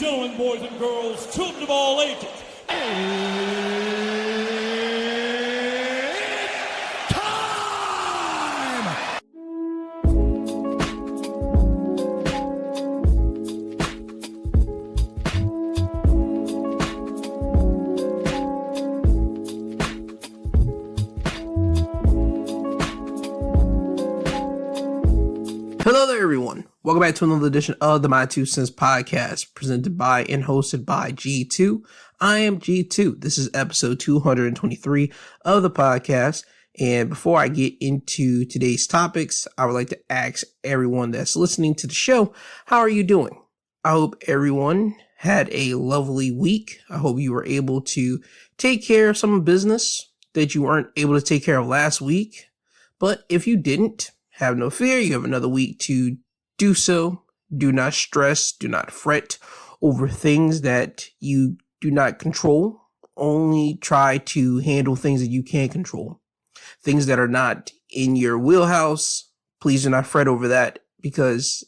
gentlemen, boys and girls, children of all ages. Hello there, everyone. Welcome back to another edition of the My Two Cents podcast, presented by and hosted by G2. I am G2. This is episode 223 of the podcast. And before I get into today's topics, I would like to ask everyone that's listening to the show, how are you doing? I hope everyone had a lovely week. I hope you were able to take care of some business that you weren't able to take care of last week. But if you didn't, have no fear, you have another week to do so. Do not stress, do not fret over things that you do not control. Only try to handle things that you can control. Things that are not in your wheelhouse, please do not fret over that, because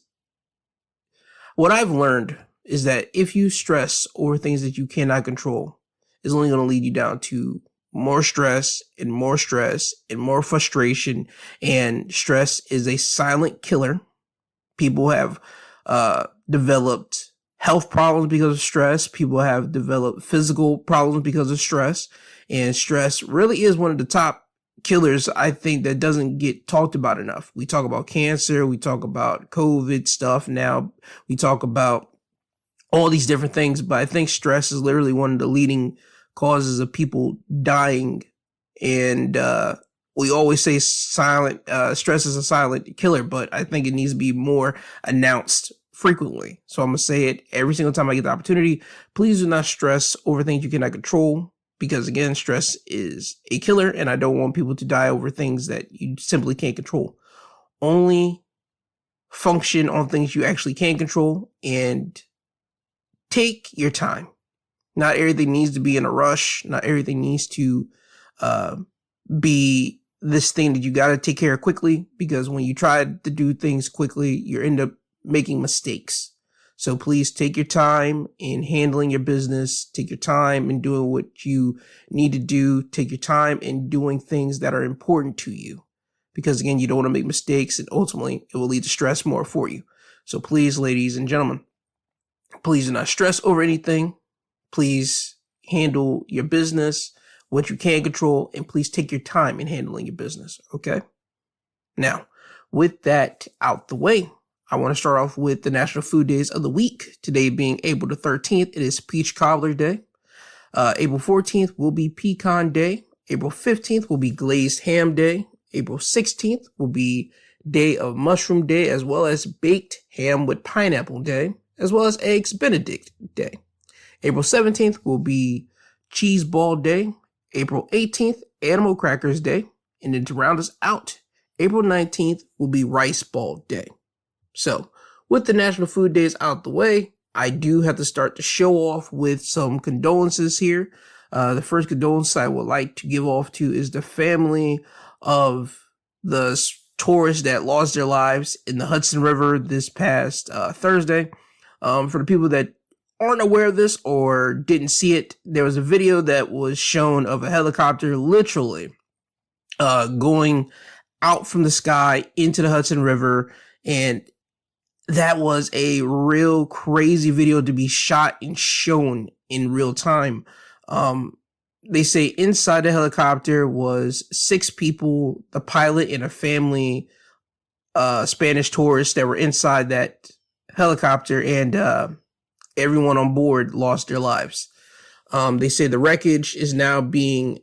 what I've learned is that if you stress over things that you cannot control, it's only going to lead you down to more stress and more frustration, and stress is a silent killer. People have developed health problems because of stress. People have developed physical problems because of stress, and stress really is one of the top killers, I think, that doesn't get talked about enough. We talk about cancer, we talk about COVID stuff now, we talk about all these different things, but I think stress is literally one of the leading causes of people dying. And we always say stress is a silent killer, but I think it needs to be more announced frequently. So I'm going to say it every single time I get the opportunity. Please do not stress over things you cannot control, because again, stress is a killer, and I don't want people to die over things that you simply can't control. Only function on things you actually can control, and take your time. Not everything needs to be in a rush. Not everything needs to be this thing that you got to take care of quickly, because when you try to do things quickly, you end up making mistakes. So please take your time in handling your business. Take your time in doing what you need to do. Take your time in doing things that are important to you, because again, you don't want to make mistakes, and ultimately it will lead to stress more for you. So please, ladies and gentlemen, please do not stress over anything. Please handle your business, what you can control, and please take your time in handling your business, okay? Now, with that out the way, I want to start off with the National Food Days of the week. Today being April the 13th, it is Peach Cobbler Day. April 14th will be Pecan Day. April 15th will be Glazed Ham Day. April 16th will be Day of Mushroom Day, as well as Baked Ham with Pineapple Day, as well as Eggs Benedict Day. April 17th will be Cheese Ball Day. April 18th, Animal Crackers Day. And then to round us out, April 19th will be Rice Ball Day. So, with the National Food Days out the way, I do have to start the show off with some condolences here. The first condolence I would like to give off to is the family of the tourists that lost their lives in the Hudson River this past Thursday. For the people that aren't aware of this or didn't see it, there was a video that was shown of a helicopter literally going out from the sky into the Hudson River, and that was a real crazy video to be shot and shown in real time. They say inside the helicopter was 6 people, the pilot and a family, Spanish tourists that were inside that helicopter, and everyone on board lost their lives. They say the wreckage is now being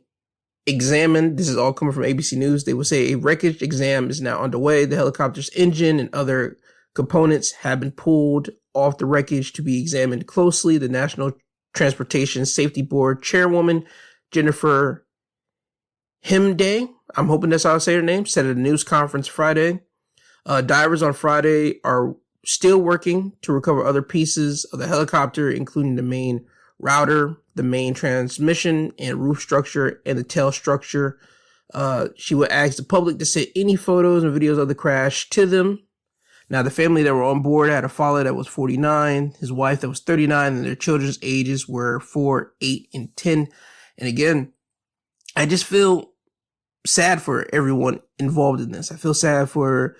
examined. This is all coming from ABC News. They will say a wreckage exam is now underway. The helicopter's engine and other components have been pulled off the wreckage to be examined closely. The National Transportation Safety Board Chairwoman Jennifer Himday, I'm hoping that's how I say her name, said at a news conference Friday. Divers on Friday are still working to recover other pieces of the helicopter, including the main router, the main transmission and roof structure, and the tail structure. She would ask the public to send any photos and videos of the crash to them. Now, the family that were on board had a father that was 49, his wife that was 39, and their children's ages were 4, 8, and 10. And again, I just feel sad for everyone involved in this. I feel sad for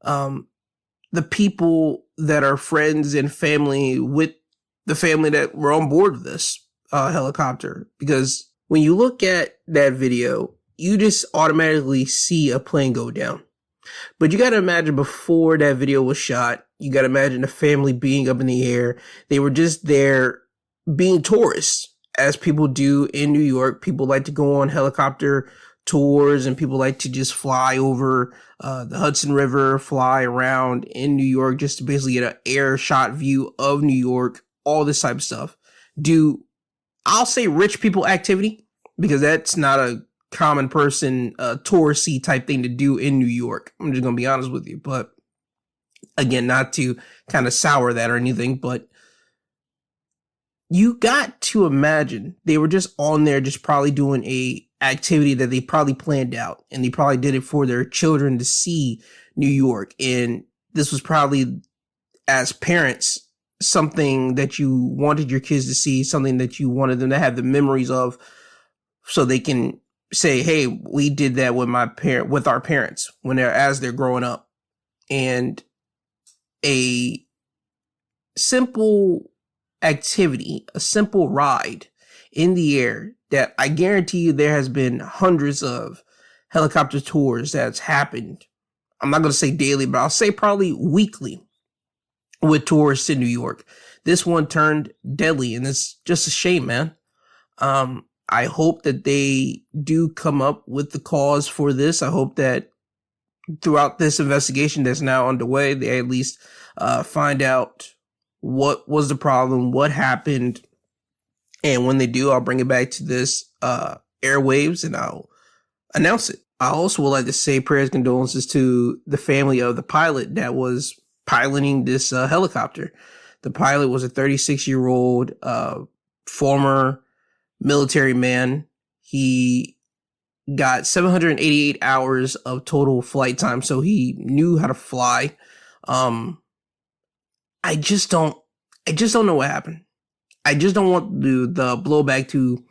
the people that are friends and family with the family that were on board with this helicopter. Because when you look at that video, you just automatically see a plane go down. But you got to imagine before that video was shot, you got to imagine the family being up in the air. They were just there being tourists, as people do in New York. People like to go on helicopter tours, and people like to just fly over the Hudson River, fly around in New York just to basically get an air shot view of New York, all this type of stuff. I'll say rich people activity, because that's not a common person, touristy type thing to do in New York. I'm just going to be honest with you. But again, not to kind of sour that or anything, but you got to imagine they were just on there, just probably doing a activity that they probably planned out, and they probably did it for their children to see New York. And this was probably, as parents, something that you wanted your kids to see, something that you wanted them to have the memories of, so they can say, hey, we did that with our parents as they're growing up. And a simple activity, a simple ride in the air that I guarantee you there has been hundreds of helicopter tours that's happened. I'm not going to say daily, but I'll say probably weekly with tourists in New York. This one turned deadly, and it's just a shame, man. I hope that they do come up with the cause for this. I hope that throughout this investigation that's now underway, they at least find out what was the problem, what happened. And when they do, I'll bring it back to this airwaves, and I'll announce it. I also would like to say prayers, condolences to the family of the pilot that was piloting this helicopter. The pilot was a 36-year-old former military man. He got 788 hours of total flight time, so he knew how to fly. I just don't know what happened. I just don't want the blowback to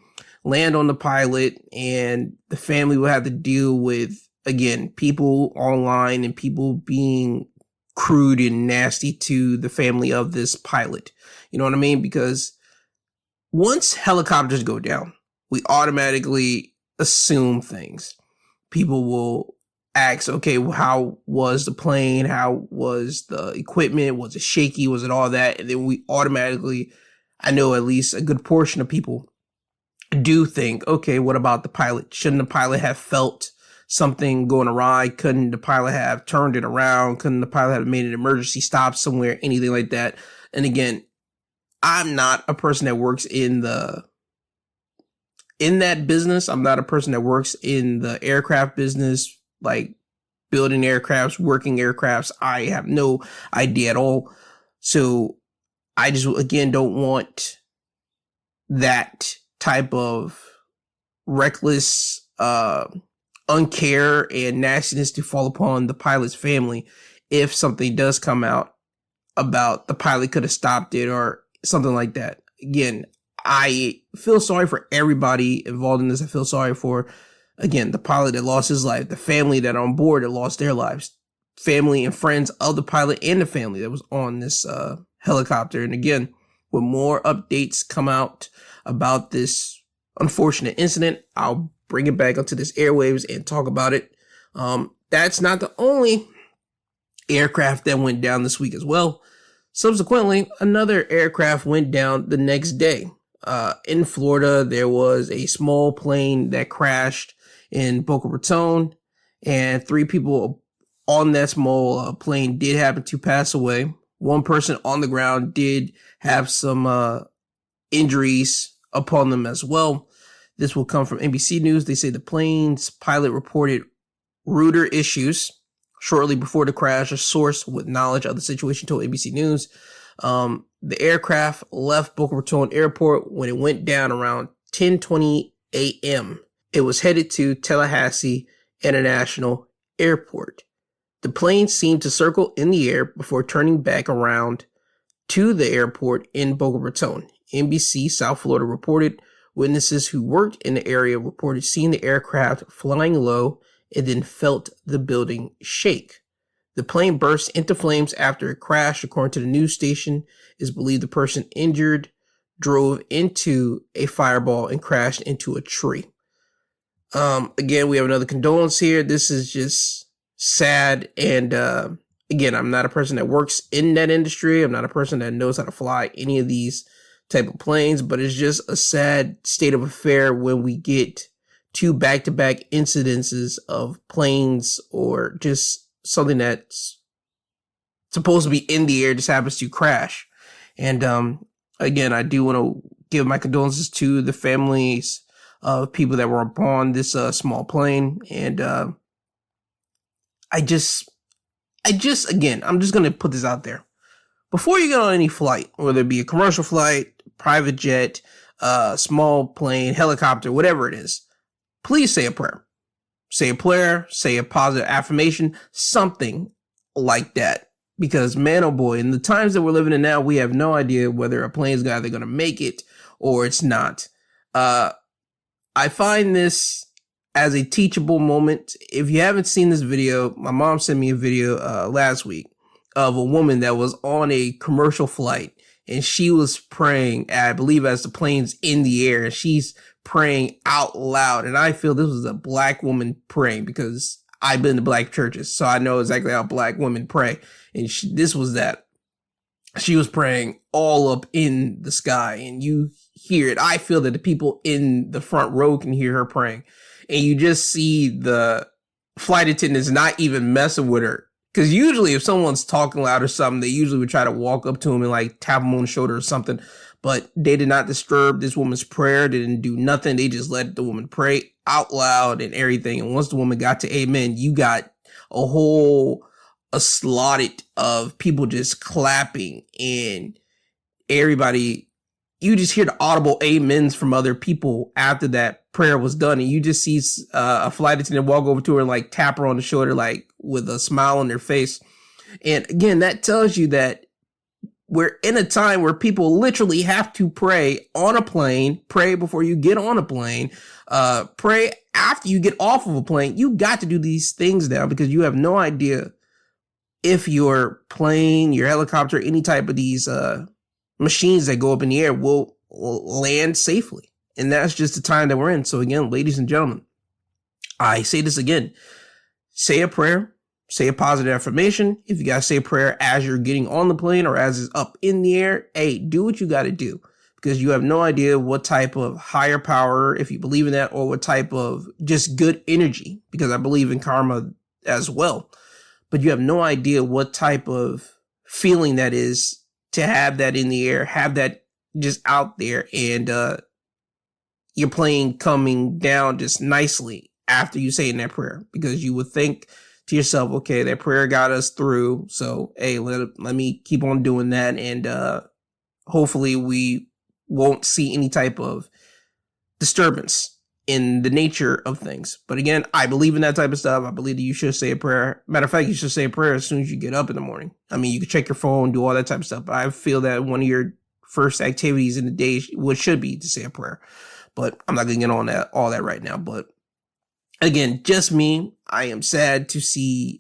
land on the pilot, and the family will have to deal with, again, people online and people being crude and nasty to the family of this pilot. You know what I mean? Because once helicopters go down, we automatically assume things. People will ask, okay, well, how was the plane? How was the equipment? Was it shaky? Was it all that? And then we automatically, I know at least a good portion of people do think, okay, what about the pilot? Shouldn't the pilot have felt something going awry? Couldn't the pilot have turned it around? Couldn't the pilot have made an emergency stop somewhere? Anything like that? And again, I'm not a person that works in that business. I'm not a person that works in the aircraft business, like building aircrafts, working aircrafts. I have no idea at all. So I just, again, don't want that type of reckless, uncare and nastiness to fall upon the pilot's family if something does come out about the pilot could have stopped it or something like that. Again, I feel sorry for everybody involved in this. I feel sorry for, again, the pilot that lost his life, the family that are on board that lost their lives, family and friends of the pilot and the family that was on this helicopter. And again, when more updates come out about this unfortunate incident, I'll bring it back onto this airwaves and talk about it. That's not the only aircraft that went down this week as well. Subsequently, another aircraft went down the next day. In Florida, there was a small plane that crashed in Boca Raton, and 3 people on that small plane did happen to pass away. One person on the ground did have some injuries upon them as well. This will come from NBC News. They say the plane's pilot reported rudder issues shortly before the crash. A source with knowledge of the situation told NBC News. The aircraft left Boca Raton Airport when it went down around 10:20 a.m. It was headed to Tallahassee International Airport. The plane seemed to circle in the air before turning back around to the airport in Boca Raton. NBC South Florida reported witnesses who worked in the area reported seeing the aircraft flying low and then felt the building shake. The plane burst into flames after it crashed. According to the news station, it's believed the person injured drove into a fireball and crashed into a tree. Again, we have another condolence here. This is just sad. And again, I'm not a person that works in that industry. I'm not a person that knows how to fly any of these type of planes, but it's just a sad state of affair when we get two back-to-back incidences of planes or just something that's supposed to be in the air just happens to crash. And again, I do want to give my condolences to the families of people that were upon this small plane. And I'm just going to put this out there. Before you get on any flight, whether it be a commercial flight, private jet, small plane, helicopter, whatever it is, please say a prayer. Say a prayer, say a positive affirmation, something like that. Because man, oh boy, in the times that we're living in now, we have no idea whether a plane is either going to make it or it's not. I find this as a teachable moment. If you haven't seen this video, my mom sent me a video last week of a woman that was on a commercial flight and she was praying, I believe, as the plane's in the air, and she's praying out loud. And I feel this was a black woman praying because I've been to black churches, so I know exactly how black women pray. And this was that. She was praying all up in the sky, and you hear it. I feel that the people in the front row can hear her praying. And you just see the flight attendants not even messing with her. Because usually if someone's talking loud or something, they usually would try to walk up to him and like tap him on the shoulder or something. But they did not disturb this woman's prayer. They didn't do nothing. They just let the woman pray out loud and everything. And once the woman got to amen, you got a slotted of people just clapping, and everybody, you just hear the audible amens from other people after that prayer was done. And you just see a flight attendant walk over to her and like tap her on the shoulder, like with a smile on their face. And again, that tells you that we're in a time where people literally have to pray on a plane, pray before you get on a plane, pray after you get off of a plane. You got to do these things now because you have no idea if your plane, your helicopter, any type of these machines that go up in the air will land safely. And that's just the time that we're in. So again, ladies and gentlemen, I say this again, say a prayer, say a positive affirmation. If you got to say a prayer as you're getting on the plane or as it's up in the air, hey, do what you got to do, because you have no idea what type of higher power, if you believe in that, or what type of just good energy, because I believe in karma as well. But you have no idea what type of feeling that is to have that in the air, have that just out there, and your plane coming down just nicely after you saying that prayer, because you would think to yourself, okay, that prayer got us through, so hey, let me keep on doing that, and hopefully we won't see any type of disturbance in the nature of things. But again, I believe in that type of stuff. I believe that you should say a prayer. Matter of fact, you should say a prayer as soon as you get up in the morning. I mean, you can check your phone, do all that type of stuff, but I feel that one of your first activities in the day should be to say a prayer. But I'm not going to get on all that right now. But again, just me, I am sad to see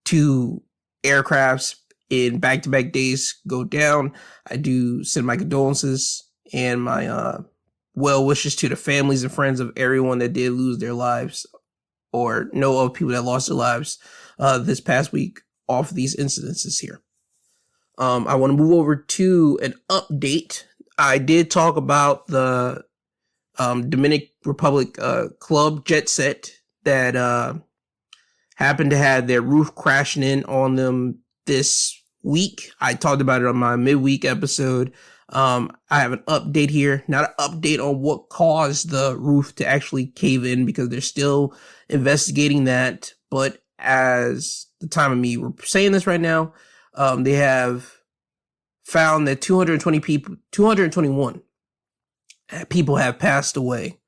two aircrafts in back-to-back days go down. I do send my condolences and my well wishes to the families and friends of everyone that did lose their lives or know of people that lost their lives this past week off of these incidences here. I want to move over to an update. I did talk about the Dominican Republic club jet set that happened to have their roof crashing in on them this week. I talked about it on my midweek episode. I have an update here, not an update on what caused the roof to actually cave in, because they're still investigating that. But as the time of me we're saying this right now, they have found that 221 people have passed away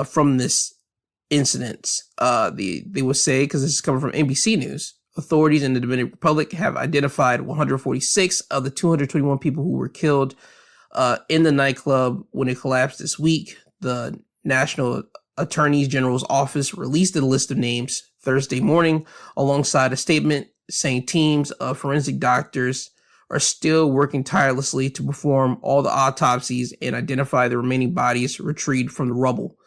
from this incident. They will say, because this is coming from NBC News, Authorities in the Dominican Republic have identified 146 of the 221 people who were killed in the nightclub when it collapsed this week. The National Attorney General's office released a list of names Thursday morning, alongside a statement saying teams of forensic doctors are still working tirelessly to perform all the autopsies and identify the remaining bodies retrieved from the rubble.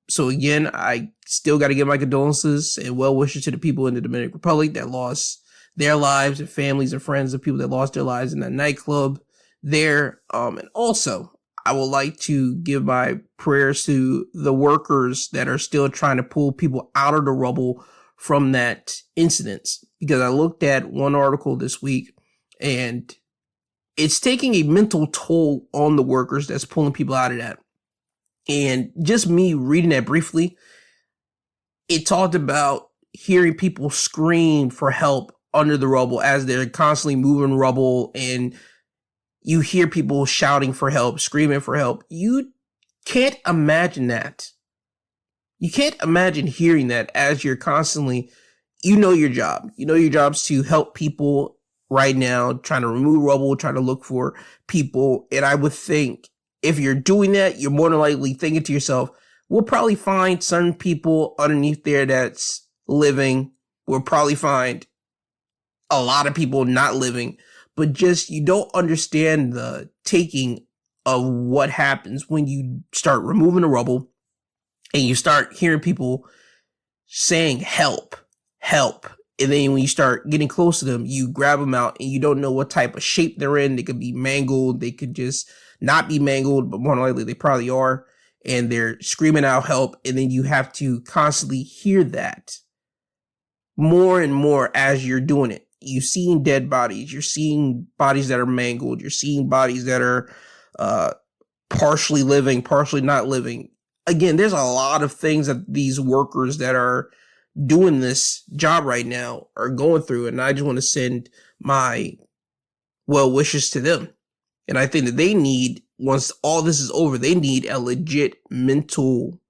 So again, I still got to give my condolences and well wishes to the people in the Dominican Republic that lost their lives, and families and friends of people that lost their lives in that nightclub there. And also, I would like to give my prayers to the workers that are still trying to pull people out of the rubble from that incident, because I looked at one article this week and it's taking a mental toll on the workers that's pulling people out of that. And just me reading that briefly, it talked about hearing people scream for help under the rubble as they're constantly moving rubble, and you hear people shouting for help, screaming for help. You can't imagine that. You can't imagine hearing that as you're constantly, your job. Your job's to help people right now, trying to remove rubble, trying to look for people. And I would think if you're doing that, you're more than likely thinking to yourself, we'll probably find certain people underneath there that's living. We'll probably find a lot of people not living. But just, you don't understand the taking of what happens when you start removing the rubble and you start hearing people saying help, help. And then when you start getting close to them, you grab them out and you don't know what type of shape they're in. They could be mangled. They could just not be mangled, but more than likely they probably are. And they're screaming out help. And then you have to constantly hear that more and more as you're doing it. You're seeing dead bodies. You're seeing bodies that are mangled. You're seeing bodies that are partially living, partially not living. Again, there's a lot of things that these workers that are doing this job right now are going through. And I just want to send my well wishes to them. And I think that they need, once all this is over, they need a legit mental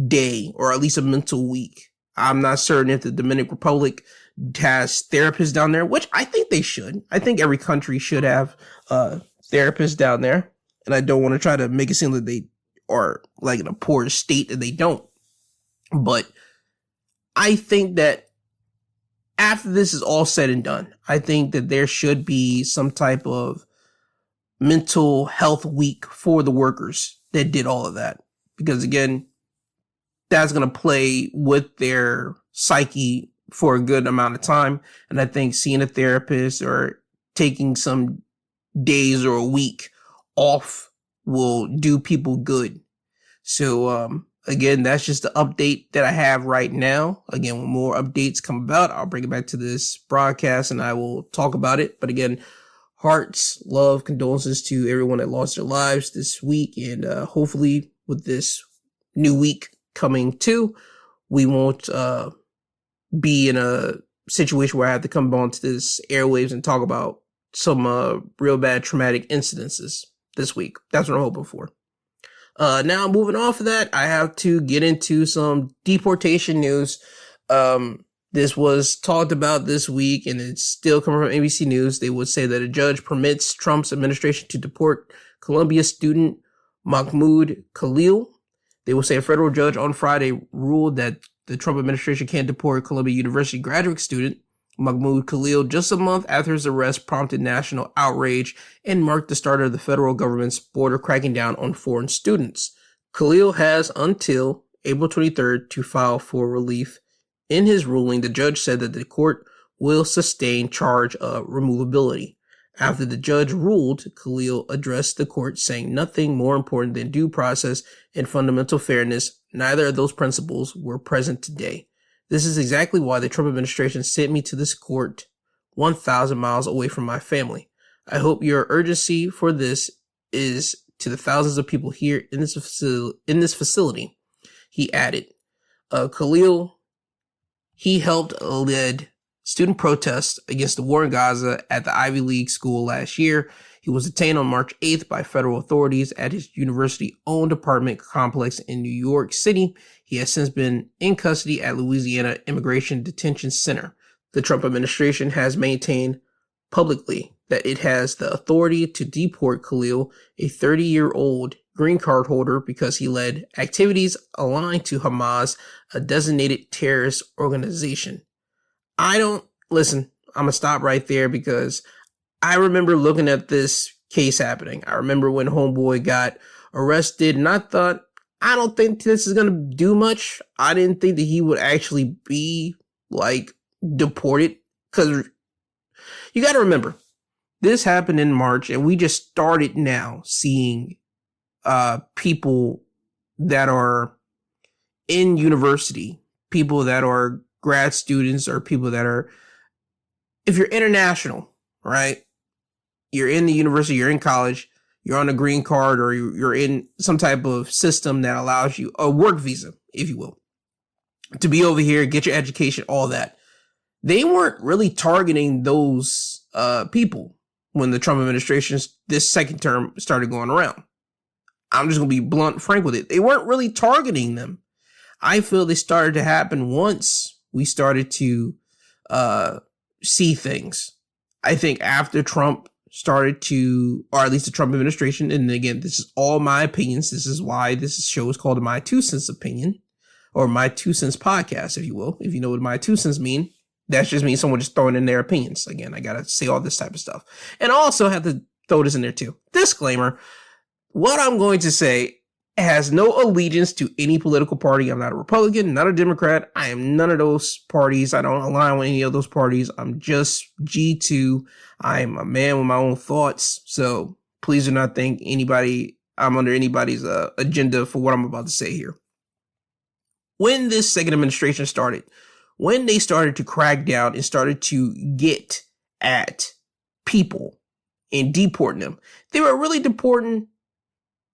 day, or at least a mental week. I'm not certain if the Dominican Republic has therapists down there, which I think they should. I think every country should have therapists down there. And I don't want to try to make it seem like they are like in a poor state that they don't. But I think that after this is all said and done, I think that there should be some type of mental health week for the workers that did all of that. Because again, that's going to play with their psyche for a good amount of time. And I think seeing a therapist or taking some days or a week off will do people good. So, again, that's just the update that I have right now. Again, when more updates come about, I'll bring it back to this broadcast and I will talk about it. But again, hearts, love, condolences to everyone that lost their lives this week. And hopefully with this new week coming too, we won't be in a situation where I have to come onto this airwaves and talk about some real bad traumatic incidences this week. That's what I'm hoping for. Now moving off of that, I have to get into some deportation news. This was talked about this week and it's still coming from ABC News. They would say that a judge permits Trump's administration to deport Columbia student Mahmoud Khalil. They will say a federal judge on Friday ruled that the Trump administration can't deport Columbia University graduate student Mahmoud Khalil just a month after his arrest prompted national outrage and marked the start of the federal government's border cracking down on foreign students. Khalil has until April 23rd to file for relief. In his ruling, the judge said that the court will sustain charge of removability. After the judge ruled, Khalil addressed the court saying nothing more important than due process and fundamental fairness. Neither of those principles were present today. This is exactly why the Trump administration sent me to this court 1,000 miles away from my family. I hope your urgency for this is to the thousands of people here in this facility, he added. Khalil, he helped lead student protests against the war in Gaza at the Ivy League school last year. He was detained on March 8th by federal authorities at his university-owned apartment complex in New York City. He has since been in custody at Louisiana Immigration Detention Center. The Trump administration has maintained publicly that it has the authority to deport Khalil, a 30-year-old green card holder, because he led activities aligned to Hamas, a designated terrorist organization. Listen, I'm going to stop right there because I remember looking at this case happening. I remember when homeboy got arrested and I don't think this is going to do much. I didn't think that he would actually be deported, because you got to remember, this happened in March and we just started now seeing people that are in university, people that are grad students, or people that are, if you're international, right? You're in the university, you're in college, you're on a green card, or you're in some type of system that allows you a work visa, if you will, to be over here, get your education, all that. They weren't really targeting those people when the Trump administration, this second term, started going around. I'm just going to be blunt, frank with it. They weren't really targeting them. I feel they started to happen once we started to see things. I think after Trump started to, or at least the Trump administration, and again, this is all my opinions. This is why this show is called My 2 Cents Opinion, or My 2 Cents Podcast, if you will. If you know what My 2 Cents mean, that just means someone just throwing in their opinions. Again, I got to say all this type of stuff. And I also have to throw this in there too. Disclaimer, what I'm going to say has no allegiance to any political party. I'm not a Republican, not a Democrat. I am none of those parties. I don't align with any of those parties. I'm just G2. I'm a man with my own thoughts. So please do not think I'm under anybody's agenda for what I'm about to say here. When this second administration started, when they started to crack down and started to get at people and deporting them, they were really deporting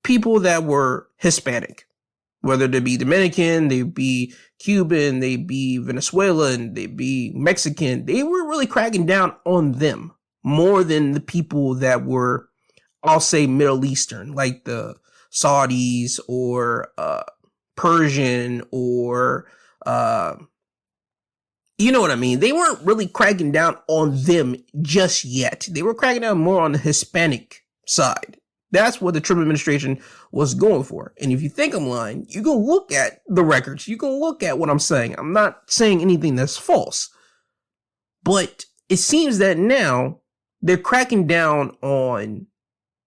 people that were Hispanic, whether they be Dominican, they be Cuban, they be Venezuelan, they be Mexican. They were really cracking down on them more than the people that were, I'll say, Middle Eastern, like the Saudis or Persian or you know what I mean? They weren't really cracking down on them just yet. They were cracking down more on the Hispanic side. That's what the Trump administration was going for. And if you think I'm lying, you can look at the records. You can look at what I'm saying. I'm not saying anything that's false. But it seems that now they're cracking down on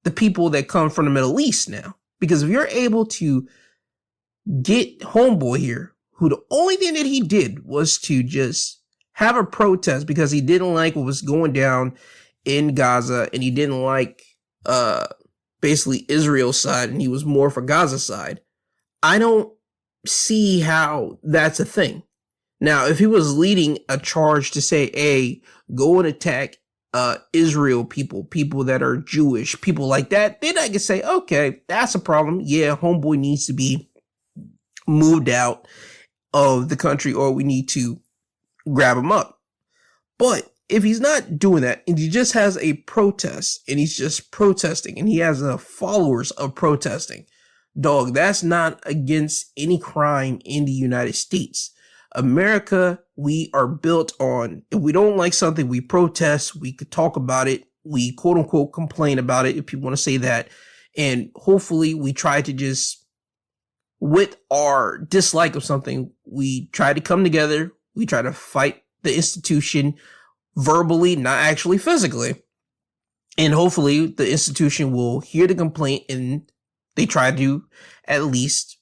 the people that come from the Middle East now. Because if you're able to get homeboy here, who the only thing that he did was to just have a protest because he didn't like what was going down in Gaza, and he didn't like basically Israel's side, and he was more for Gaza's side. I don't see how that's a thing. Now, if he was leading a charge to say, hey, go and attack Israel people that are Jewish, people like that, then I could say, okay, that's a problem. Yeah, homeboy needs to be moved out of the country, or we need to grab him up. But if he's not doing that, and he just has a protest, and he's just protesting, and he has followers of protesting, dog, that's not against any crime in the United States. America, we are built on, if we don't like something, we protest, we could talk about it, we quote unquote complain about it, if people want to say that, and hopefully we try to just, with our dislike of something, we try to come together, we try to fight the institution verbally, not actually physically, and hopefully the institution will hear the complaint and they try to at least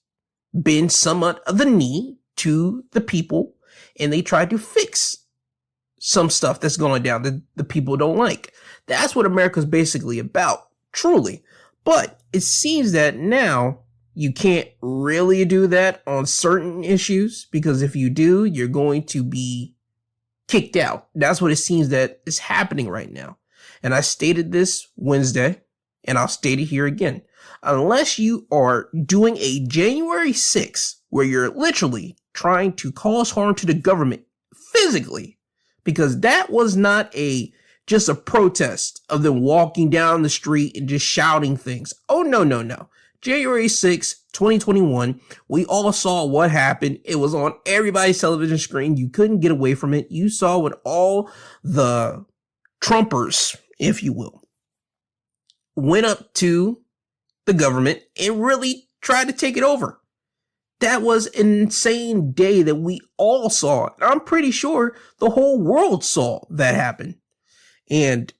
bend somewhat of the knee to the people, and they try to fix some stuff that's going down that the people don't like. That's what America's basically about, truly. But it seems that now you can't really do that on certain issues, because if you do, you're going to be kicked out. That's what it seems that is happening right now. And I stated this Wednesday, and I'll state it here again. Unless you are doing a January 6th, where you're literally trying to cause harm to the government physically, because that was not just a protest of them walking down the street and just shouting things. Oh, no. January 6, 2021, we all saw what happened. It was on everybody's television screen. You couldn't get away from it. You saw what all the Trumpers, if you will, went up to the government and really tried to take it over. That was an insane day that we all saw. I'm pretty sure the whole world saw that happen. And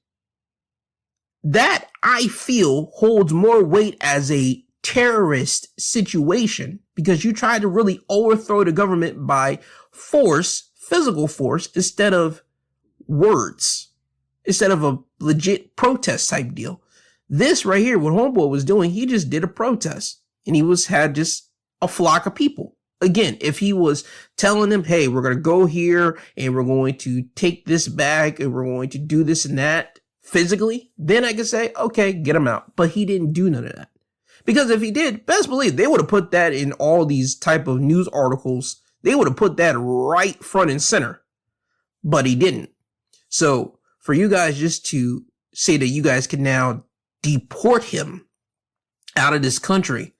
that, I feel, holds more weight as a terrorist situation because you tried to really overthrow the government by force, physical force, instead of words, instead of a legit protest type deal. This right here, what Homeboy was doing, he just did a protest and he had just a flock of people. Again, if he was telling them, hey, we're going to go here and we're going to take this back and we're going to do this and that physically, then I could say, okay, get him out. But he didn't do none of that. Because if he did, best believe they would have put that in all these type of news articles. They would have put that right front and center. But he didn't. So for you guys just to say that you guys can now deport him out of this country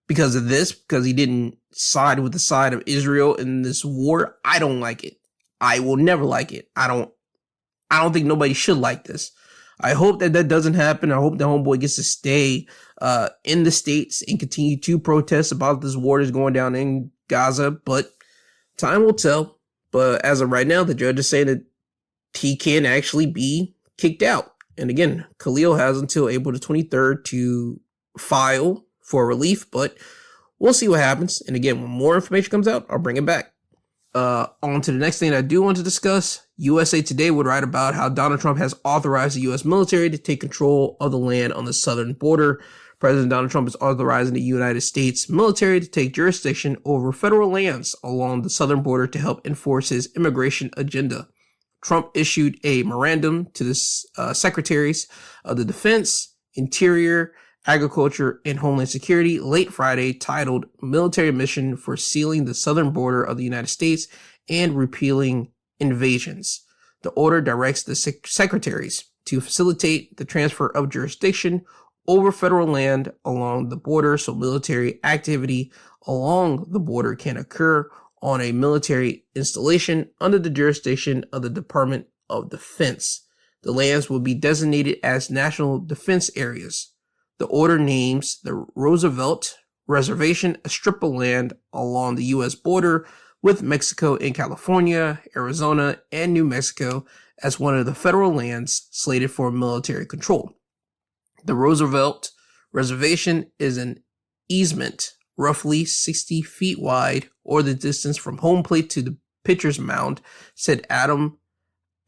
because of this, because he didn't side with the side of Israel in this war, I don't like it. I will never like it. I don't think nobody should like this. I hope that doesn't happen. I hope the Homeboy gets to stay in the States and continue to protest about this war that's going down in Gaza, but time will tell. But as of right now, the judge is saying that he can actually be kicked out. And again, Khalil has until April the 23rd to file for relief, but we'll see what happens. And again, when more information comes out, I'll bring it back. On to the next thing that I do want to discuss. USA Today would write about how Donald Trump has authorized the U.S. military to take control of the land on the southern border. President Donald Trump is authorizing the United States military to take jurisdiction over federal lands along the southern border to help enforce his immigration agenda. Trump issued a memorandum to the secretaries of the Defense, Interior, Agriculture, and Homeland Security late Friday titled Military Mission for Sealing the Southern Border of the United States and Repealing Invasions. The order directs the secretaries to facilitate the transfer of jurisdiction over federal land along the border so military activity along the border can occur on a military installation under the jurisdiction of the Department of Defense. The lands will be designated as national defense areas. The order names the Roosevelt Reservation a strip of land along the U.S. border with Mexico and California, Arizona, and New Mexico as one of the federal lands slated for military control. The Roosevelt Reservation is an easement roughly 60 feet wide, or the distance from home plate to the pitcher's mound, said Adam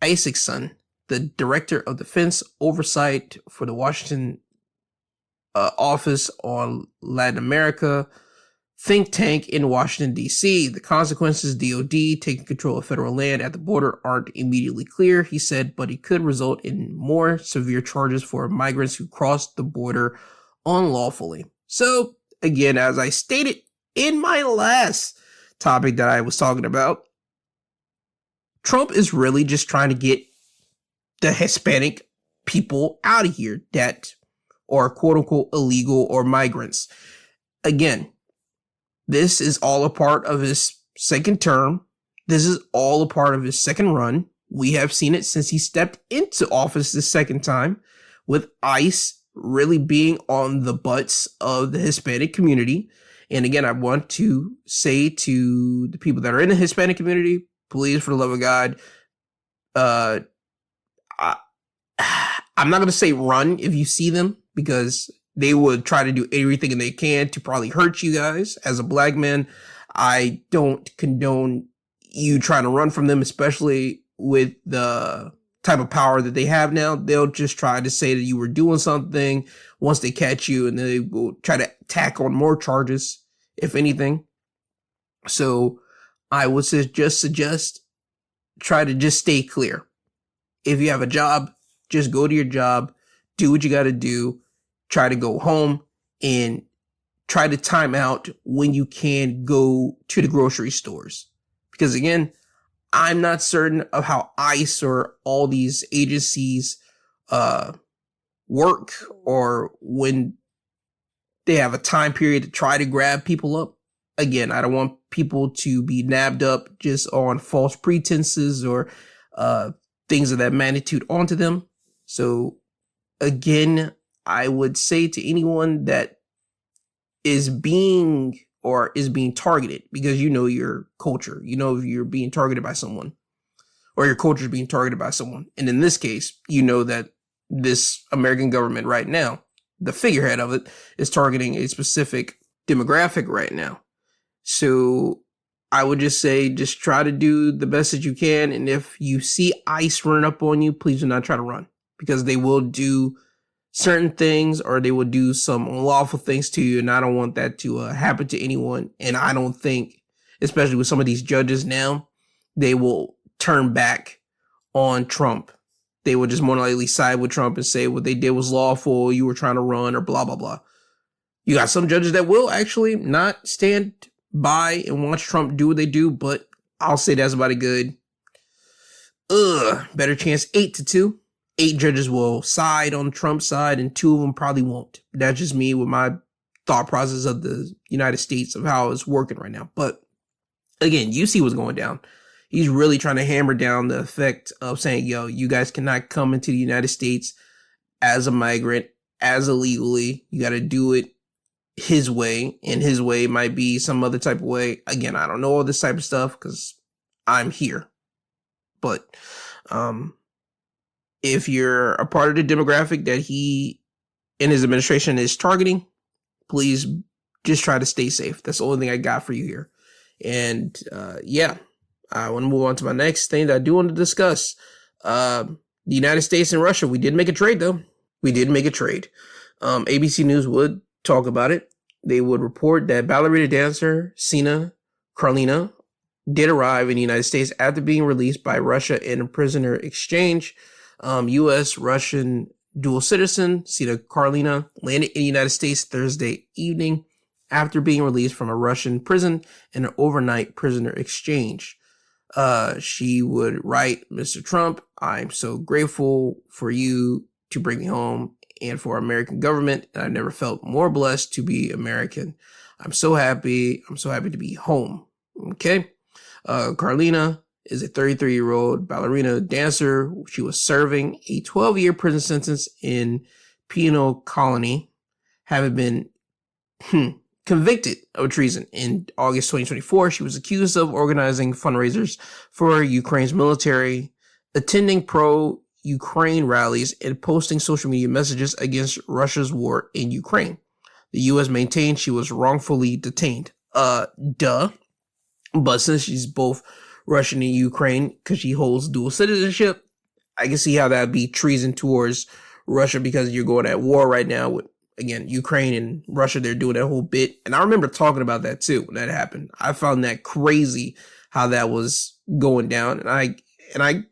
Isaacson, the director of defense oversight for the Washington Office on Latin America think tank in Washington, D.C. The consequences DOD taking control of federal land at the border aren't immediately clear, he said, but it could result in more severe charges for migrants who cross the border unlawfully. So, again, as I stated in my last topic that I was talking about, Trump is really just trying to get the Hispanic people out of here that are quote unquote illegal or migrants. Again, this is all a part of his second term. This is all a part of his second run. We have seen it since he stepped into office the second time, with ICE really being on the butts of the Hispanic community. And again, I want to say to the people that are in the Hispanic community, please, for the love of God, I'm not going to say run if you see them, because they would try to do everything they can to probably hurt you guys. As a black man, I don't condone you trying to run from them, especially with the type of power that they have now. They'll just try to say that you were doing something once they catch you, and they will try to tack on more charges, if anything. So I would just suggest try to just stay clear. If you have a job, just go to your job, do what you got to do, try to go home, and try to time out when you can go to the grocery stores. Because again, I'm not certain of how ICE or all these agencies work, or when they have a time period to try to grab people up. Again, I don't want people to be nabbed up just on false pretenses or things of that magnitude onto them. So again, I would say to anyone that is being targeted, because you know your culture, you know if you're being targeted by someone, or your culture is being targeted by someone. And in this case, you know that this American government right now, the figurehead of it, is targeting a specific demographic right now. So I would just say, just try to do the best that you can. And if you see ICE running up on you, please do not try to run, because they will do certain things, or they will do some unlawful things to you. And I don't want that to happen to anyone. And I don't think, especially with some of these judges now, they will turn back on Trump. They will just more than likely side with Trump and say what they did was lawful, you were trying to run, or blah, blah, blah. You got some judges that will actually not stand by and watch Trump do what they do, but I'll say that's about a good better chance 8-2. 8 judges will side on Trump's side, and 2 of them probably won't. That's just me with my thought process of the United States, of how it's working right now. But again, you see what's going down. He's really trying to hammer down the effect of saying, yo, you guys cannot come into the United States as a migrant, as illegally. You got to do it his way, and his way might be some other type of way. Again, I don't know all this type of stuff because I'm here. But if you're a part of the demographic that he and his administration is targeting, please just try to stay safe. That's the only thing I got for you here. And yeah, I want to move on to my next thing that I do want to discuss. The United States and Russia. We did make a trade, though. We did make a trade. ABC News would talk about it. They would report that ballerina dancer Sina Karlina did arrive in the United States after being released by Russia in a prisoner exchange. U.S.-Russian dual citizen Sina Karlina landed in the United States Thursday evening after being released from a Russian prison in an overnight prisoner exchange. She would write, Mr. Trump, I'm so grateful for you to bring me home and for American government. And I've never felt more blessed to be American. I'm so happy. I'm so happy to be home. Okay. Karlina is a 33-year-old ballerina dancer. She was serving a 12-year prison sentence in penal colony, having been convicted of treason. In August 2024, she was accused of organizing fundraisers for Ukraine's military, attending pro-Ukraine rallies, and posting social media messages against Russia's war in Ukraine. The U.S. maintained she was wrongfully detained. But since she's both Russian and Ukraine, because she holds dual citizenship, I can see how that'd be treason towards Russia, because you're going at war right now with, again, Ukraine and Russia. They're doing that whole bit. And I remember talking about that too when that happened. I found that crazy how that was going down. And I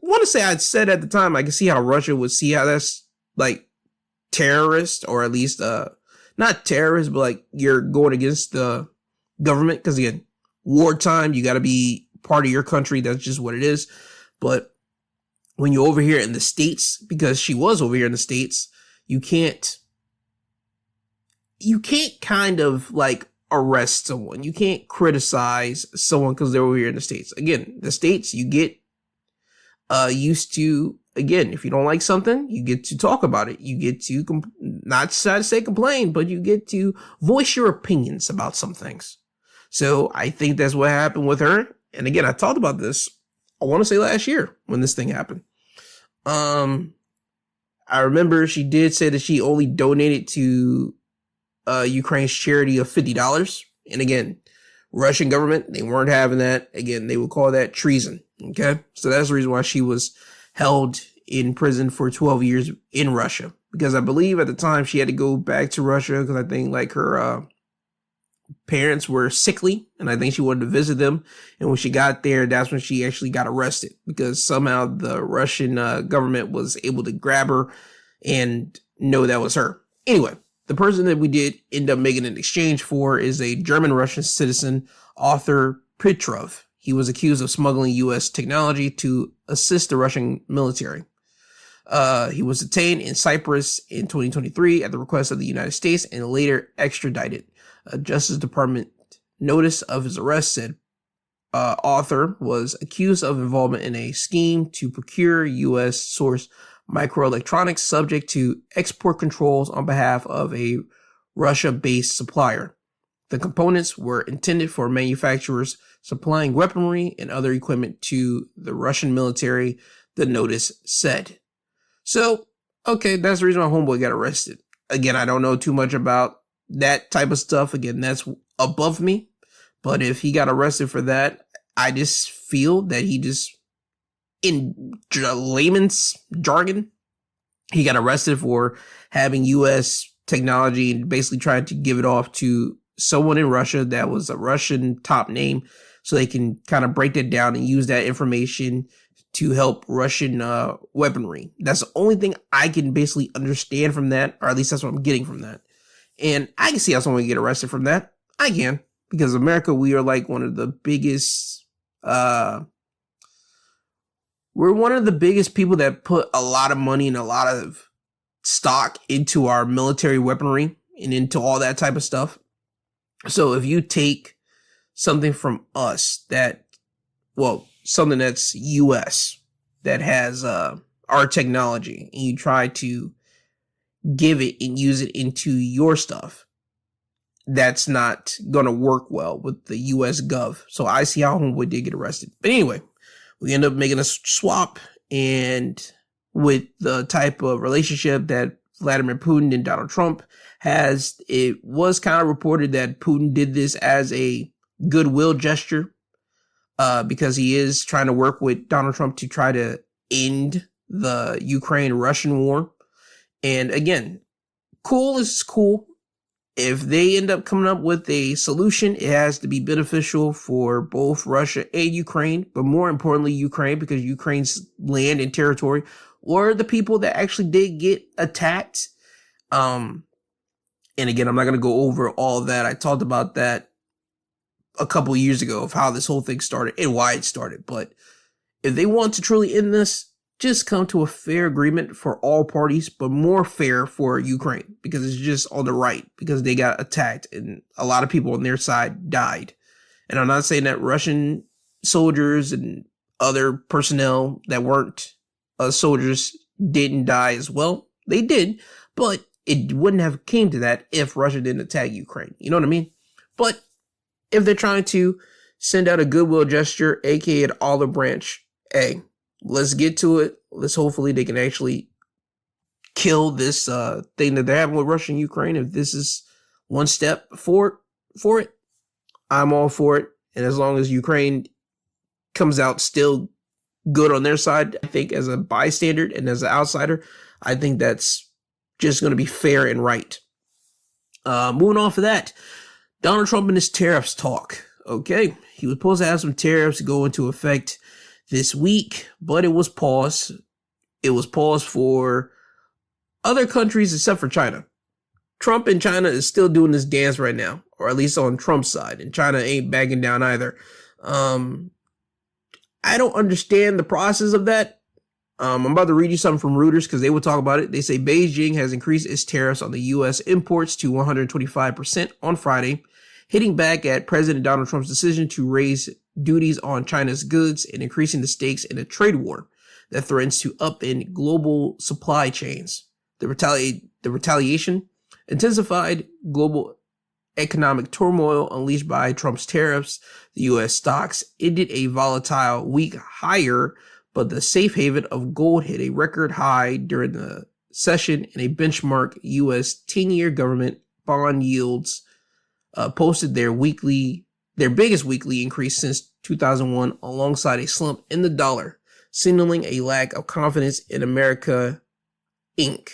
want to say I'd said at the time, I can see how Russia would see how that's like terrorist, or at least not terrorist, but like you're going against the government. Because again, wartime, you got to be part of your country. That's just what it is. But when you're over here in the States, because she was over here in the States, you can't kind of like arrest someone. You can't criticize someone because they're over here in the States. Again, the States, you get used to, again, if you don't like something, you get to talk about it. You get to not try to say complain, but you get to voice your opinions about some things. So I think that's what happened with her. And again, I talked about this, I want to say last year when this thing happened. I remember she did say that she only donated to Ukraine's charity of $50. And again, Russian government, they weren't having that. Again, they would call that treason. Okay. So that's the reason why she was held in prison for 12 years in Russia, because I believe at the time she had to go back to Russia because I think like her parents were sickly, and I think she wanted to visit them. And when she got there, that's when she actually got arrested, because somehow the Russian government was able to grab her and know that was her. Anyway, the person that we did end up making an exchange for is a German-Russian citizen, Arthur Petrov. He was accused of smuggling U.S. technology to assist the Russian military. He was detained in Cyprus in 2023 at the request of the United States and later extradited. A Justice Department notice of his arrest said Arthur was accused of involvement in a scheme to procure U.S. source microelectronics subject to export controls on behalf of a Russia-based supplier. The components were intended for manufacturers supplying weaponry and other equipment to the Russian military, the notice said. So, okay, that's the reason my homeboy got arrested. Again, I don't know too much about that type of stuff. Again, that's above me. But if he got arrested for that, I just feel that he just, in layman's jargon, he got arrested for having U.S. technology and basically trying to give it off to someone in Russia that was a Russian top name so they can kind of break that down and use that information to help Russian weaponry. That's the only thing I can basically understand from that, or at least that's what I'm getting from that. And I can see how someone can get arrested from that. I can, because America, we are like one of the biggest, we're one of the biggest people that put a lot of money and a lot of stock into our military weaponry and into all that type of stuff. So if you take something from us that, well, something that's US that has our technology, and you try to give it and use it into your stuff, that's not going to work well with the US Gov. So I see how homeboy did get arrested. But anyway, we end up making a swap, and with the type of relationship that Vladimir Putin and Donald Trump has, it was kind of reported that Putin did this as a goodwill gesture, because he is trying to work with Donald Trump to try to end the Ukraine-Russian war. And again, cool is cool. If they end up coming up with a solution, it has to be beneficial for both Russia and Ukraine, but more importantly, Ukraine, because Ukraine's land and territory, or the people that actually did get attacked. And again, I'm not going to go over all of that. I talked about that a couple years ago of how this whole thing started and why it started. But if they want to truly end this, just come to a fair agreement for all parties, but more fair for Ukraine, because it's just on the right, because they got attacked and a lot of people on their side died. And I'm not saying that Russian soldiers and other personnel that weren't soldiers didn't die as well. They did, but it wouldn't have came to that if Russia didn't attack Ukraine. You know what I mean? But if they're trying to send out a goodwill gesture, aka an olive branch, hey, let's get to it. Let's hopefully they can actually kill this thing that they're having with Russia and Ukraine. If this is one step for it, I'm all for it. And as long as Ukraine comes out still good on their side, I think as a bystander and as an outsider, I think that's just going to be fair and right. Moving on for that, Donald Trump and his tariffs talk. Okay, he was supposed to have some tariffs go into effect this week, but it was paused. It was paused for other countries except for China. Trump and China is still doing this dance right now, or at least on Trump's side, and China ain't backing down either. I don't understand the process of that. I'm about to read you something from Reuters because they will talk about it. They say Beijing has increased its tariffs on the U.S. imports to 125% on Friday, hitting back at President Donald Trump's decision to raise duties on China's goods and increasing the stakes in a trade war that threatens to upend global supply chains. The retaliation intensified global economic turmoil unleashed by Trump's tariffs. The U.S. stocks ended a volatile week higher, but the safe haven of gold hit a record high during the session, and a benchmark U.S. 10-year government bond yields posted their biggest weekly increase since 2001, alongside a slump in the dollar, signaling a lack of confidence in America, Inc.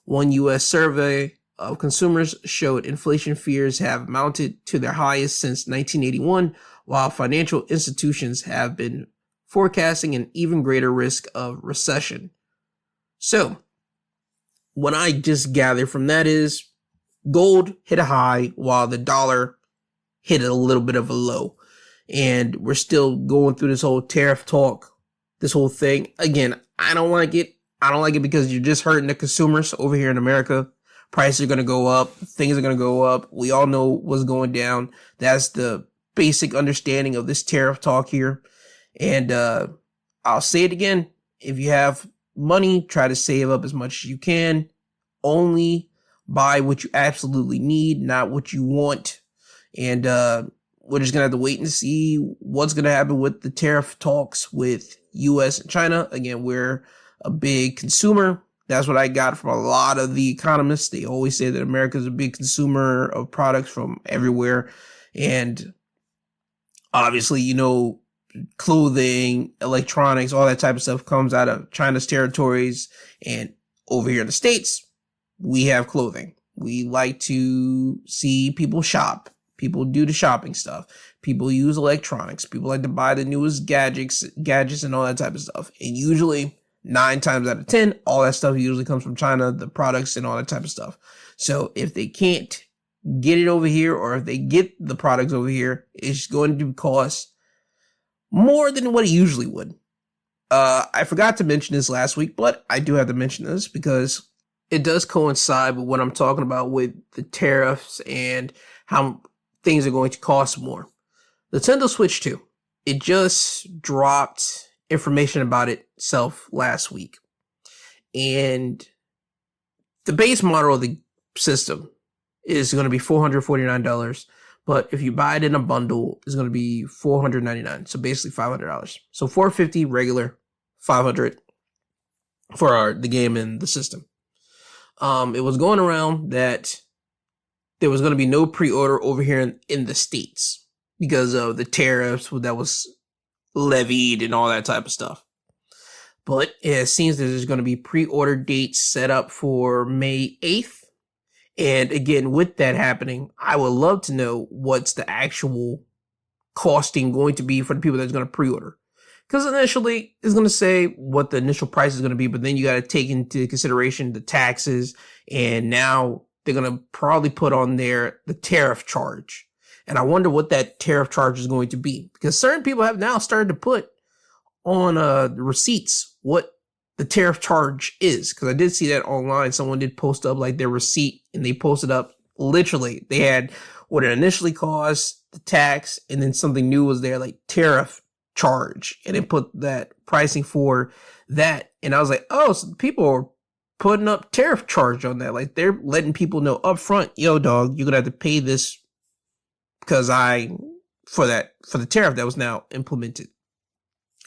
One U.S. survey of consumers showed inflation fears have mounted to their highest since 1981, while financial institutions have been forecasting an even greater risk of recession. So, what I just gather from that is gold hit a high while the dollar hit a little bit of a low. And we're still going through this whole tariff talk, this whole thing. Again, I don't like it. I don't like it because you're just hurting the consumers over here in America. Prices are going to go up. Things are going to go up. We all know what's going down. That's the basic understanding of this tariff talk here. And I'll say it again. If you have money, try to save up as much as you can. Only buy what you absolutely need, not what you want. And we're just going to have to wait and see what's going to happen with the tariff talks with U.S. and China. Again, we're a big consumer. That's what I got from a lot of the economists. They always say that America is a big consumer of products from everywhere. And obviously, you know, clothing, electronics, all that type of stuff comes out of China's territories. And over here in the States, we have clothing. We like to see people shop. People do the shopping stuff. People use electronics. People like to buy the newest gadgets and all that type of stuff. And usually 9 times out of 10, all that stuff usually comes from China, the products and all that type of stuff. So if they can't get it over here, or if they get the products over here, it's going to cost more than what it usually would. I forgot to mention this last week, but I do have to mention this because it does coincide with what I'm talking about with the tariffs and how things are going to cost more. The Nintendo Switch 2, it just dropped information about itself last week. And the base model of the system is going to be $449. But if you buy it in a bundle, it's going to be $499. So basically $500. So $450 regular, $500 for the game and the system. It was going around that there was going to be no pre-order over here in the States because of the tariffs that was levied and all that type of stuff. But it seems that there's going to be pre-order dates set up for May 8th. And again, with that happening, I would love to know what's the actual costing going to be for the people that's going to pre-order. Because initially, it's going to say what the initial price is going to be, but then you got to take into consideration the taxes. And now they're going to probably put on there the tariff charge. And I wonder what that tariff charge is going to be, because certain people have now started to put on the receipts what the tariff charge is. Because I did see that online. Someone did post up like their receipt, and they posted up literally they had what it initially cost, the tax, and then something new was there like tariff charge, and it put that pricing for that. And I was like, oh, so people are putting up tariff charge on that. Like they're letting people know up front, yo, dog, you're gonna have to pay this because for the tariff that was now implemented.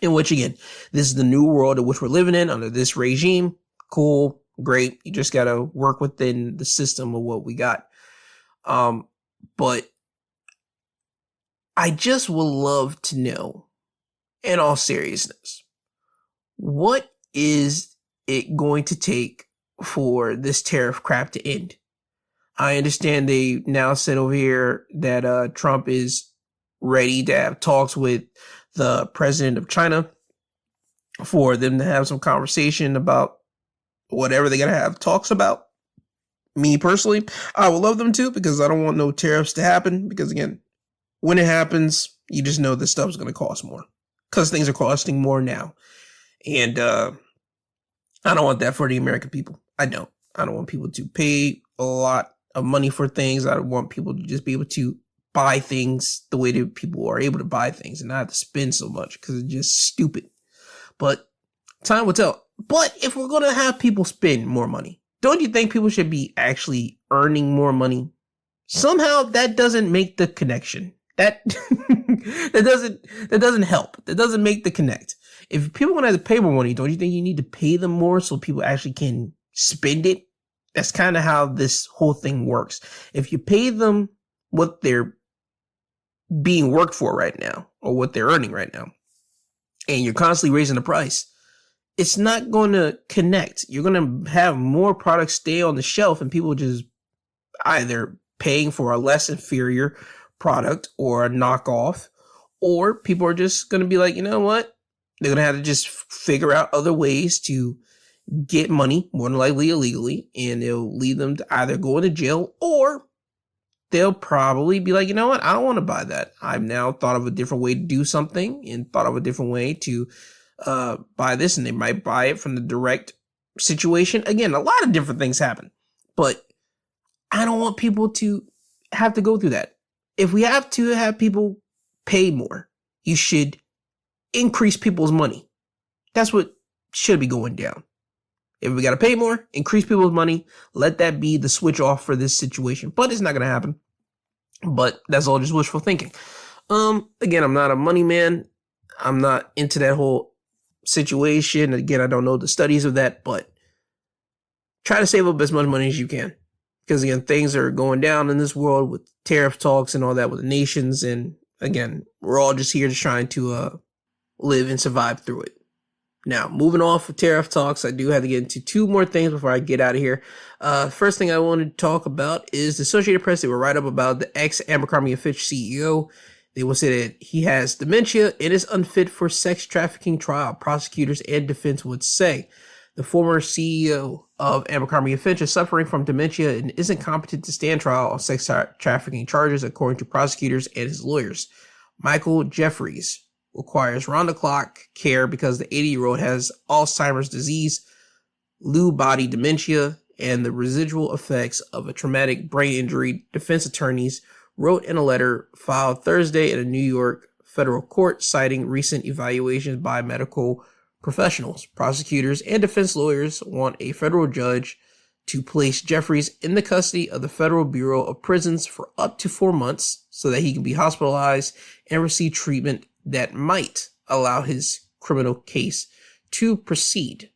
In which, again, this is the new world in which we're living in under this regime. Cool, great. You just got to work within the system of what we got. But I just would love to know, in all seriousness, what is it going to take for this tariff crap to end? I understand they now said over here that Trump is ready to have talks with the president of China for them to have some conversation about whatever they're going to have talks about. Me personally, I would love them to, because I don't want no tariffs to happen. Because again, when it happens, you just know this stuff's going to cost more, because things are costing more now. And I don't want that for the American people. I don't want people to pay a lot of money for things. I don't want people to just be able to buy things the way that people are able to buy things and not have to spend so much, because it's just stupid. But time will tell. But if we're going to have people spend more money, don't you think people should be actually earning more money? Somehow that doesn't make the connection. That doesn't help. That doesn't make the connect. If people are going to have to pay more money, don't you think you need to pay them more so people actually can spend it? That's kind of how this whole thing works. If you pay them what they're being worked for right now, or what they're earning right now, and you're constantly raising the price, it's not going to connect. You're going to have more products stay on the shelf, and people just either paying for a less inferior product or a knockoff, or people are just going to be like, you know what? They're going to have to just figure out other ways to get money, more than likely illegally, and it'll lead them to either going to jail, or they'll probably be like, you know what? I don't want to buy that. I've now thought of a different way to do something, and thought of a different way to buy this, and they might buy it from the direct situation. Again, a lot of different things happen, but I don't want people to have to go through that. If we have to have people pay more, you should increase people's money. That's what should be going down. If we got to pay more, increase people's money, let that be the switch off for this situation. But it's not going to happen. But that's all just wishful thinking. Again, I'm not a money man. I'm not into that whole situation. Again, I don't know the studies of that, but try to save up as much money as you can. Because again, things are going down in this world with tariff talks and all that with the nations. And again, we're all just here just trying to live and survive through it. Now, moving off of tariff talks, I do have to get into two more things before I get out of here. First thing I wanted to talk about is the Associated Press. They will write up about the ex-Abercrombie & Fitch CEO. They will say that he has dementia and is unfit for sex trafficking trial, prosecutors and defense would say. The former CEO of Abercrombie & Fitch is suffering from dementia and isn't competent to stand trial on sex trafficking charges, according to prosecutors and his lawyers. Michael Jeffries requires round-the-clock care because the 80-year-old has Alzheimer's disease, Lewy body dementia, and the residual effects of a traumatic brain injury, defense attorneys wrote in a letter filed Thursday in a New York federal court citing recent evaluations by medical professionals. Prosecutors and defense lawyers want a federal judge to place Jeffries in the custody of the Federal Bureau of Prisons for up to 4 months so that he can be hospitalized and receive treatment that might allow his criminal case to proceed.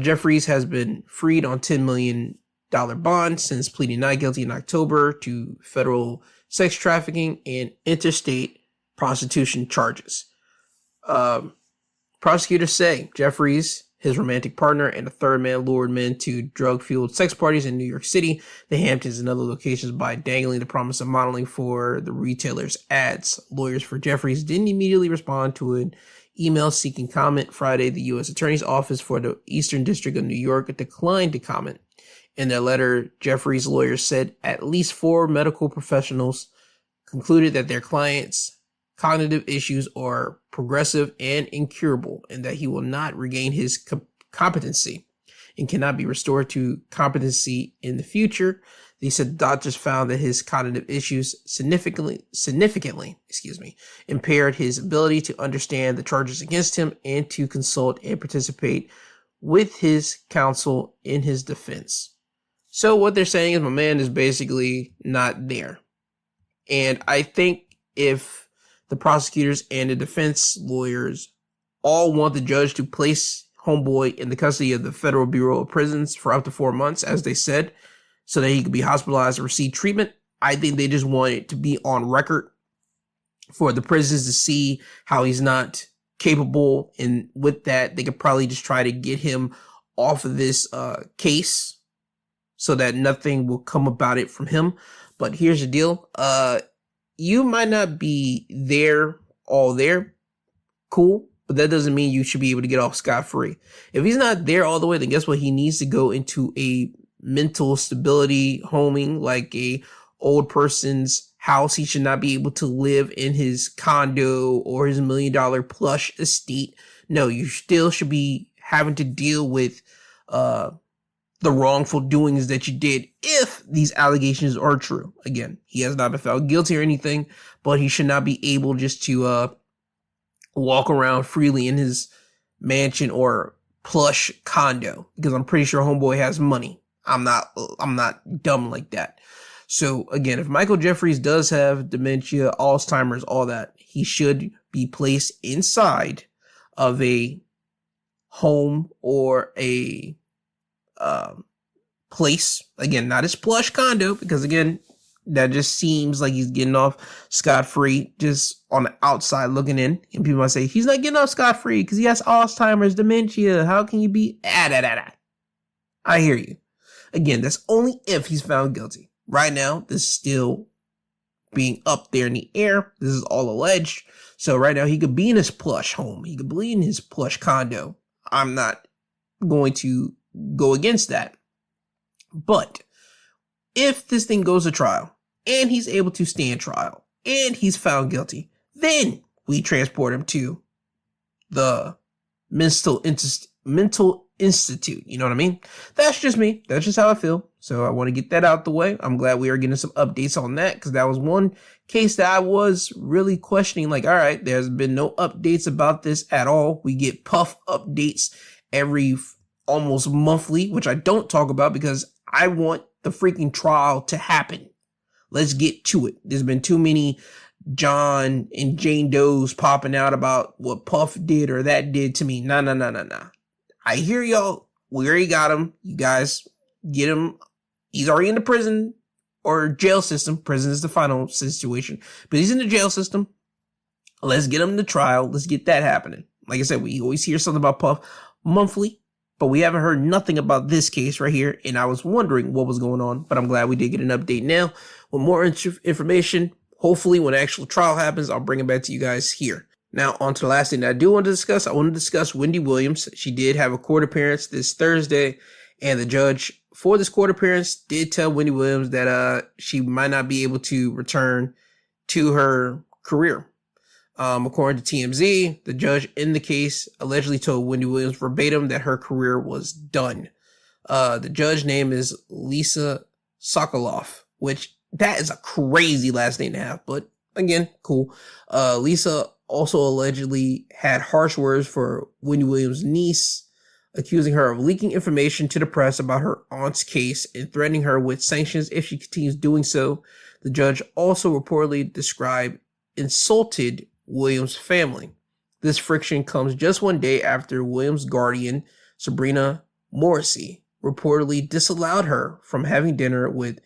Jeffries has been freed on $10 million bond since pleading not guilty in October to federal sex trafficking and interstate prostitution charges. Prosecutors say Jeffries, his romantic partner, and a third man lured men to drug-fueled sex parties in New York City, the Hamptons, and other locations by dangling the promise of modeling for the retailer's ads. Lawyers for Jeffries didn't immediately respond to an email seeking comment. Friday, the U.S. Attorney's Office for the Eastern District of New York declined to comment. In their letter, Jeffries' lawyers said at least 4 medical professionals concluded that their client's cognitive issues are progressive and incurable, and that he will not regain his competency and cannot be restored to competency in the future. They said doctors found that his cognitive issues significantly impaired his ability to understand the charges against him and to consult and participate with his counsel in his defense. So what they're saying is my man is basically not there. And I think if the prosecutors and the defense lawyers all want the judge to place homeboy in the custody of the Federal Bureau of Prisons for up to 4 months, as they said, so that he could be hospitalized and receive treatment. I think they just want it to be on record for the prisons to see how he's not capable. And with that, they could probably just try to get him off of this case so that nothing will come about it from him. But here's the deal. You might not be all there. Cool. But that doesn't mean you should be able to get off scot-free. If he's not there all the way, then guess what? He needs to go into a mental stability homing, like a old person's house. He should not be able to live in his condo or his $1 million plush estate. No, you still should be having to deal with the wrongful doings that you did if these allegations are true. Again, he has not been found guilty or anything, but he should not be able just to walk around freely in his mansion or plush condo, because I'm pretty sure homeboy has money. I'm not dumb like that. So again, if Michael Jeffries does have dementia, Alzheimer's, all that, he should be placed inside of a home or a place. Again, not his plush condo, because again, that just seems like he's getting off scot-free just on the outside looking in. And people might say, he's not getting off scot-free because he has Alzheimer's, dementia. How can you be? I hear you. Again, that's only if he's found guilty. Right now, this is still being up there in the air. This is all alleged. So right now, he could be in his plush home. He could be in his plush condo. I'm not going to go against that. But if this thing goes to trial and he's able to stand trial and he's found guilty, then we transport him to the mental institute. You know what I mean? That's just me. That's just how I feel. So I want to get that out the way. I'm glad we are getting some updates on that, because that was one case that I was really questioning. Like, all right, there's been no updates about this at all. We get Puff updates every almost monthly, which I don't talk about because I want the freaking trial to happen. Let's get to it. There's been too many John and Jane Does popping out about what Puff did or that did to me. Nah. I hear y'all. We already got him. You guys get him. He's already in the prison or jail system. Prison is the final situation, but he's in the jail system. Let's get him to trial. Let's get that happening. Like I said, we always hear something about Puff monthly, but we haven't heard nothing about this case right here. And I was wondering what was going on, but I'm glad we did get an update now with more information. Hopefully when the actual trial happens, I'll bring it back to you guys here. Now, on to the last thing that I do want to discuss. I want to discuss Wendy Williams. She did have a court appearance this Thursday, and the judge for this court appearance did tell Wendy Williams that she might not be able to return to her career. According to TMZ, the judge in the case allegedly told Wendy Williams verbatim that her career was done. The judge's name is Lisa Sokoloff, which that is a crazy last name to have, but again, cool. Lisa also allegedly had harsh words for Wendy Williams' niece, accusing her of leaking information to the press about her aunt's case and threatening her with sanctions if she continues doing so. The judge also reportedly insulted Williams' family. This friction comes just one day after Williams' guardian, Sabrina Morrissey, reportedly disallowed her from having dinner with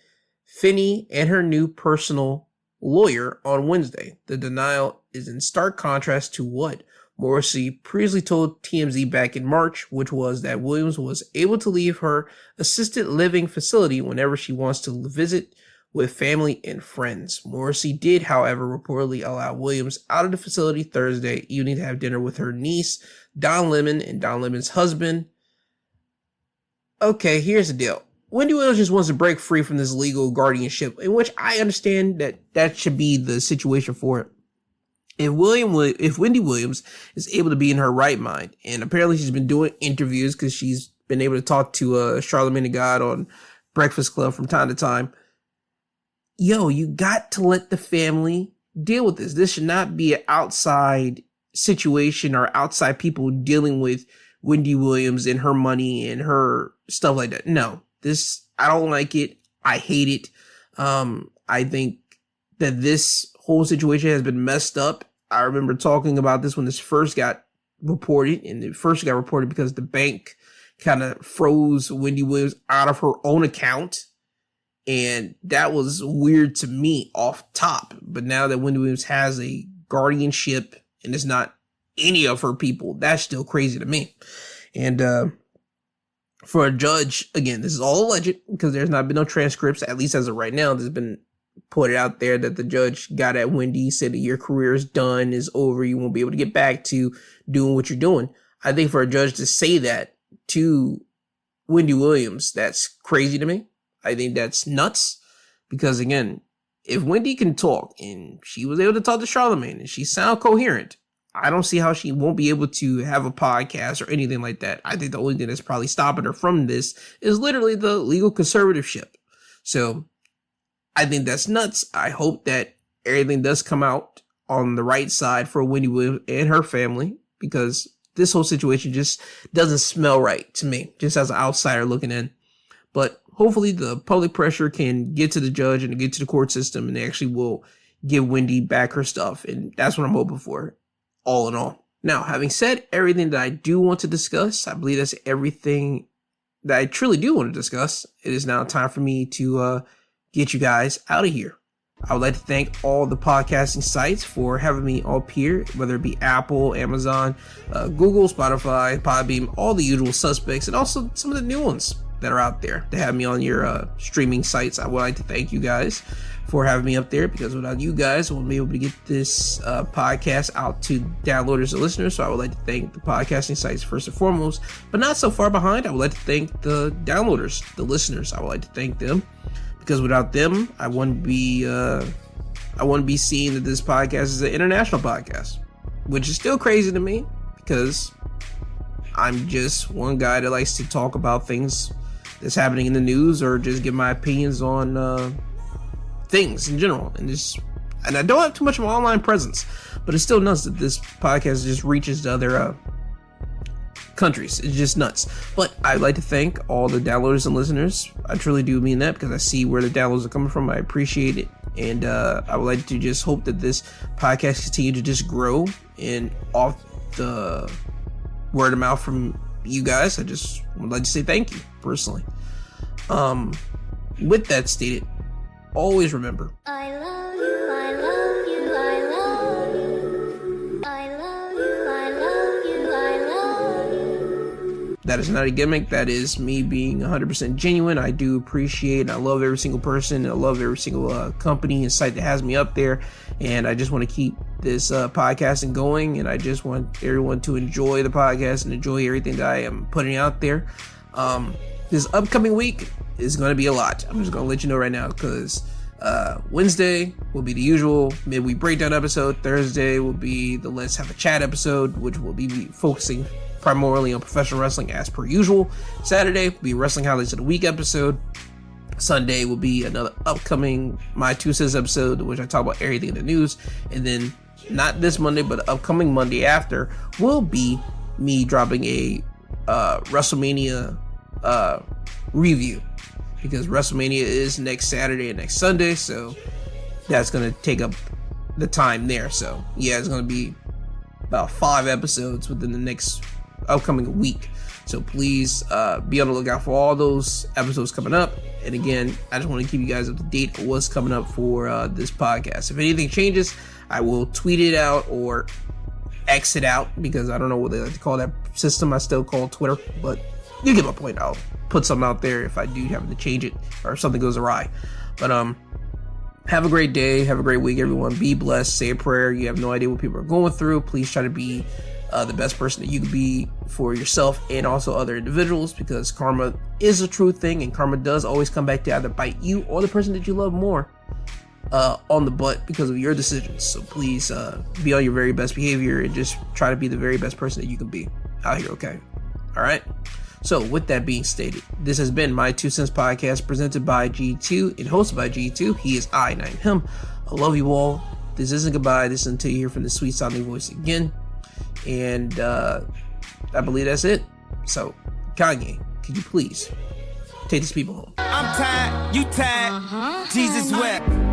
Finney and her new personal lawyer on Wednesday. The denial is in stark contrast to what Morrissey previously told TMZ back in March, which was that Williams was able to leave her assisted living facility whenever she wants to visit with family and friends. Morrissey did, however, reportedly allow Williams out of the facility Thursday evening to have dinner with her niece, Don Lemon, and Don Lemon's husband. Okay, here's the deal. Wendy Williams just wants to break free from this legal guardianship, in which I understand that should be the situation for it. If Wendy Williams is able to be in her right mind, and apparently she's been doing interviews because she's been able to talk to Charlamagne the God on Breakfast Club from time to time. Yo, you got to let the family deal with this. This should not be an outside situation or outside people dealing with Wendy Williams and her money and her stuff like that. No, I don't like it. I hate it. I think that this whole situation has been messed up. I remember talking about this when this first got reported, and it first got reported because the bank kind of froze Wendy Williams out of her own account. And that was weird to me off top. But now that Wendy Williams has a guardianship and it's not any of her people, that's still crazy to me. And for a judge, again, this is all alleged because there's not been no transcripts, at least as of right now. There's been put out there that the judge got at Wendy, said that your career is done, is over, you won't be able to get back to doing what you're doing. I think for a judge to say that to Wendy Williams, that's crazy to me. I think that's nuts because, again, if Wendy can talk and she was able to talk to Charlamagne and she sound coherent, I don't see how she won't be able to have a podcast or anything like that. I think the only thing that's probably stopping her from this is literally the legal conservatorship. So I think that's nuts. I hope that everything does come out on the right side for Wendy Williams and her family, because this whole situation just doesn't smell right to me, just as an outsider looking in. But hopefully the public pressure can get to the judge and get to the court system, and they actually will give Wendy back her stuff. And that's what I'm hoping for, all in all. Now, having said everything that I do want to discuss, I believe that's everything that I truly do want to discuss. It is now time for me to get you guys out of here. I would like to thank all the podcasting sites for having me up here, whether it be Apple, Amazon, Google, Spotify, Podbean, all the usual suspects, and also some of the new ones that are out there to have me on your streaming sites. I would like to thank you guys for having me up there, because without you guys, I won't be able to get this podcast out to downloaders and listeners. So I would like to thank the podcasting sites first and foremost, but not so far behind. I would like to thank the downloaders, the listeners. I would like to thank them, because without them, I wouldn't be seeing that this podcast is an international podcast, which is still crazy to me, because I'm just one guy that likes to talk about things that's happening in the news, or just give my opinions on things in general. And I don't have too much of an online presence, but it's still nuts that this podcast just reaches to other countries. It's just nuts. But I'd like to thank all the downloaders and listeners. I truly do mean that, because I see where the downloads are coming from. I appreciate it. And I would like to just hope that this podcast continue to just grow, and off the word of mouth from you guys, I just would like to say thank you personally. With that stated, always remember, I love you, I love you, I love you. I love you, I love you, I love you. that is not a gimmick. That is me being 100% genuine. I do appreciate and I love every single person. I love every single company and site that has me up there. And I just want to keep this podcasting going. And I just want everyone to enjoy the podcast and enjoy everything that I am putting out there. This upcoming week is going to be a lot. I'm just going to let you know right now, because Wednesday will be the usual midweek breakdown episode. Thursday will be the Let's Have a Chat episode, which will be focusing primarily on professional wrestling as per usual. Saturday will be Wrestling Highlights of the Week episode. Sunday will be another upcoming My 2 Cents episode, which I talk about everything in the news. And then not this Monday, but upcoming Monday after will be me dropping a WrestleMania review, because WrestleMania is next Saturday and next Sunday, so that's going to take up the time there. So yeah, it's going to be about 5 episodes within the next upcoming week. So please be on the lookout for all those episodes coming up. And again, I just want to keep you guys up to date on what's coming up for this podcast. If anything changes, I will tweet it out or X it out, because I don't know what they like to call that system. I still call Twitter, but you get my point. I'll put something out there if I do have to change it or if something goes awry. But have a great day. Have a great week, everyone. Be blessed. Say a prayer. You have no idea what people are going through. Please try to be the best person that you can be for yourself and also other individuals, because karma is a true thing, and karma does always come back to either bite you or the person that you love more on the butt because of your decisions. So please be on your very best behavior and just try to be the very best person that you can be out here, okay? All right? So with that being stated, this has been My 2 Cents Podcast, presented by G2 and hosted by G2. He is I, and I'm him. I love you all. This isn't goodbye. This is until you hear from the sweet sounding voice again. And I believe that's it. So, Kanye, could you please take these people home? I'm tired, you tired, Jesus wept.